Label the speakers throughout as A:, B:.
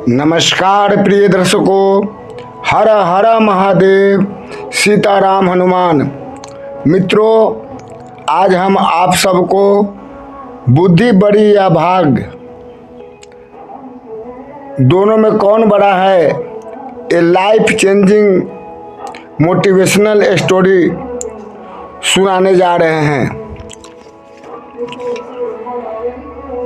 A: नमस्कार प्रिय दर्शकों, हर हर महादेव, सीताराम हनुमान। मित्रों, आज हम आप सबको बुद्धि बड़ी या भाग, दोनों में कौन बड़ा है, ए लाइफ चेंजिंग मोटिवेशनल स्टोरी सुनाने जा रहे हैं।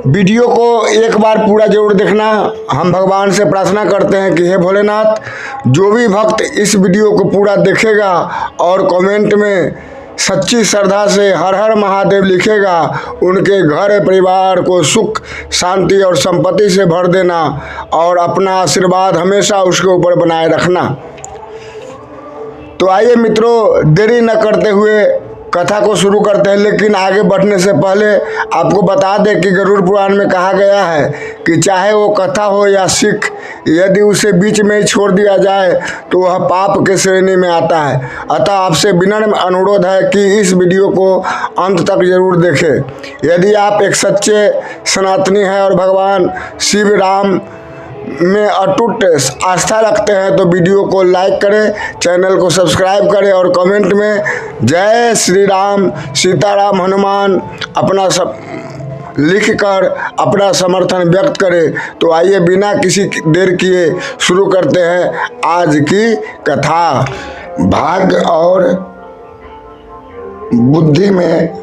A: वीडियो को एक बार पूरा जरूर देखना। हम भगवान से प्रार्थना करते हैं कि हे भोलेनाथ, जो भी भक्त इस वीडियो को पूरा देखेगा और कमेंट में सच्ची श्रद्धा से हर हर महादेव लिखेगा, उनके घर परिवार को सुख शांति और संपत्ति से भर देना और अपना आशीर्वाद हमेशा उसके ऊपर बनाए रखना। तो आइए मित्रों, देरी न करते हुए कथा को शुरू करते हैं। लेकिन आगे बढ़ने से पहले आपको बता दें कि गरुड़ पुराण में कहा गया है कि चाहे वो कथा हो या सिख, यदि उसे बीच में ही छोड़ दिया जाए तो वह पाप के श्रेणी में आता है। अतः आपसे विनम्र अनुरोध है कि इस वीडियो को अंत तक जरूर देखें। यदि आप एक सच्चे सनातनी हैं और भगवान शिव राम में अटूट आस्था रखते हैं तो वीडियो को लाइक करें, चैनल को सब्सक्राइब करें और कमेंट में जय श्री राम, सीताराम हनुमान अपना सब लिखकर अपना समर्थन व्यक्त करें। तो आइए बिना किसी देर किए शुरू करते हैं आज की कथा। भाग और बुद्धि में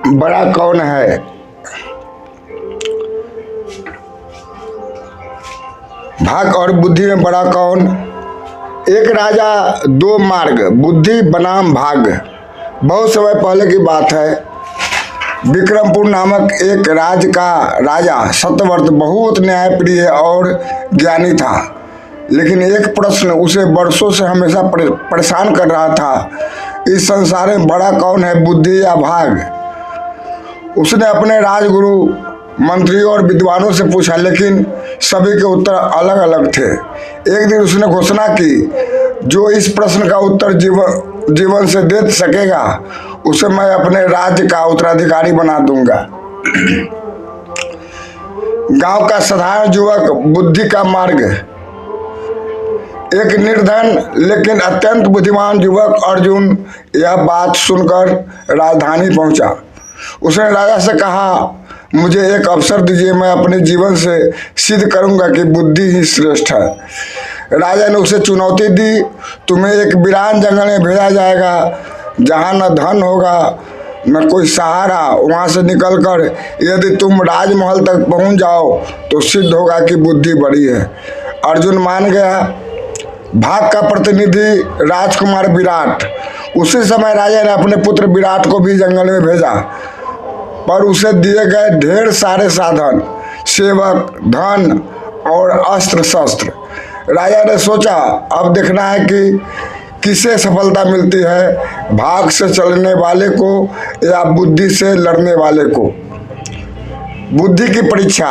A: बड़ा कौन है? भाग और बुद्धि में बड़ा कौन? एक राजा दो मार्ग, बुद्धि बनाम भाग। बहुत समय पहले की बात है। विक्रमपुर नामक एक राज्य का राजा सत्यव्रत बहुत न्यायप्रिय और ज्ञानी था। लेकिन एक प्रश्न उसे वर्षों से हमेशा परेशान कर रहा था, इस संसार में बड़ा कौन है, बुद्धि या भाग? उसने अपने राजगुरु, मंत्रियों और विद्वानों से पूछा, लेकिन सभी के उत्तर अलग अलग थे। एक दिन उसने घोषणा की, जो इस प्रश्न का उत्तर जीवन से दे सकेगा उसे मैं अपने राज्य का उत्तराधिकारी बना दूंगा। गांव का साधारण युवक, बुद्धि का मार्ग। एक निर्धन लेकिन अत्यंत बुद्धिमान युवक अर्जुन यह बात सुनकर राजधानी पहुंचा। उसने राजा से कहा, मुझे एक अवसर दीजिए, मैं अपने जीवन से सिद्ध करूंगा कि बुद्धि ही श्रेष्ठ है। राजा ने उसे चुनौती दी, तुम्हें एक वीरान जंगल में भेजा जाएगा जहां न धन होगा न कोई सहारा। वहां से निकलकर यदि तुम राजमहल तक पहुंच जाओ तो सिद्ध होगा कि बुद्धि बड़ी है। अर्जुन मान गया। भाग का प्रतिनिधि राजकुमार विराट। उसी समय राजा ने अपने पुत्र विराट को भी जंगल में भेजा, पर उसे दिए गए ढेर सारे साधन, सेवक, धन और अस्त्र शस्त्र। राजा ने सोचा, अब देखना है कि किसे सफलता मिलती है, भाग से चलने वाले को या बुद्धि से लड़ने वाले को। बुद्धि की परीक्षा,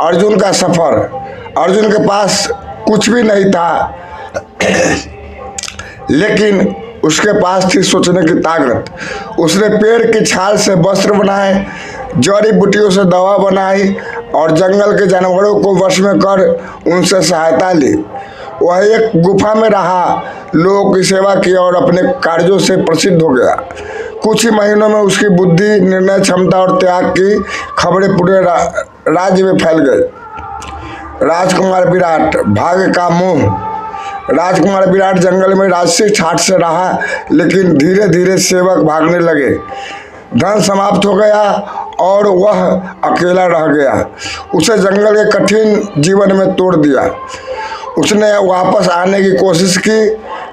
A: अर्जुन का सफर। अर्जुन के पास कुछ भी नहीं था, लेकिन उसके पास थी सोचने की ताकत। उसने पेड़ की छाल से वस्त्र बनाए, जड़ी बूटियों से दवा बनाई और जंगल के जानवरों को वश में कर उनसे सहायता ली। वह एक गुफा में रहा, लोगों की सेवा की और अपने कार्यों से प्रसिद्ध हो गया। कुछ ही महीनों में उसकी बुद्धि, निर्णय क्षमता और त्याग की खबरें पूरे राज्य में फैल गई। राजकुमार विराट, भाग्य का मोह। राजकुमार विराट जंगल में राजसी ठाट से रहा, लेकिन धीरे धीरे सेवक भागने लगे। धन समाप्त हो गया और वह अकेला रह गया। उसे जंगल के कठिन जीवन में तोड़ दिया। उसने वापस आने की कोशिश की,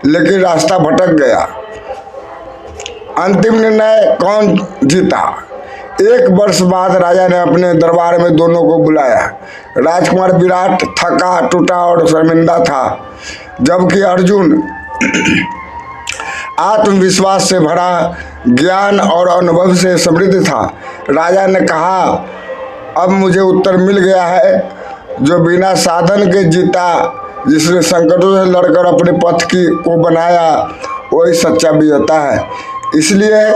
A: लेकिन रास्ता भटक गया। अंतिम निर्णय कौन जीता? एक वर्ष बाद राजा ने अपने दरबार में दोनों को बुलाया। राजकुमार विराट थका टूटा और शर्मिंदा था, जबकि अर्जुन आत्मविश्वास से भरा, ज्ञान और अनुभव से समृद्ध था। राजा ने कहा, अब मुझे उत्तर मिल गया है, जो बिना साधन के जीता, जिसने संकटों से लड़कर अपने पथ को बनाया, वही सच्चा विजेता है। इसलिए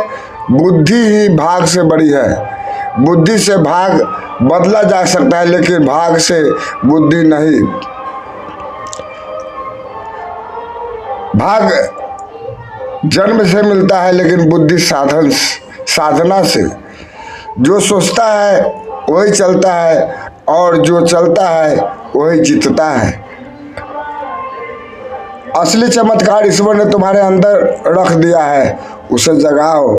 A: बुद्धि ही भाग से बड़ी है। बुद्धि से भाग बदला जा सकता है, लेकिन भाग से बुद्धि नहीं। भाग जन्म से मिलता है, लेकिन बुद्धि साधना से। जो सोचता है वही चलता है, और जो चलता है वही जीतता है। असली चमत्कार ईश्वर ने तुम्हारे अंदर रख दिया है, उसे जगाओ।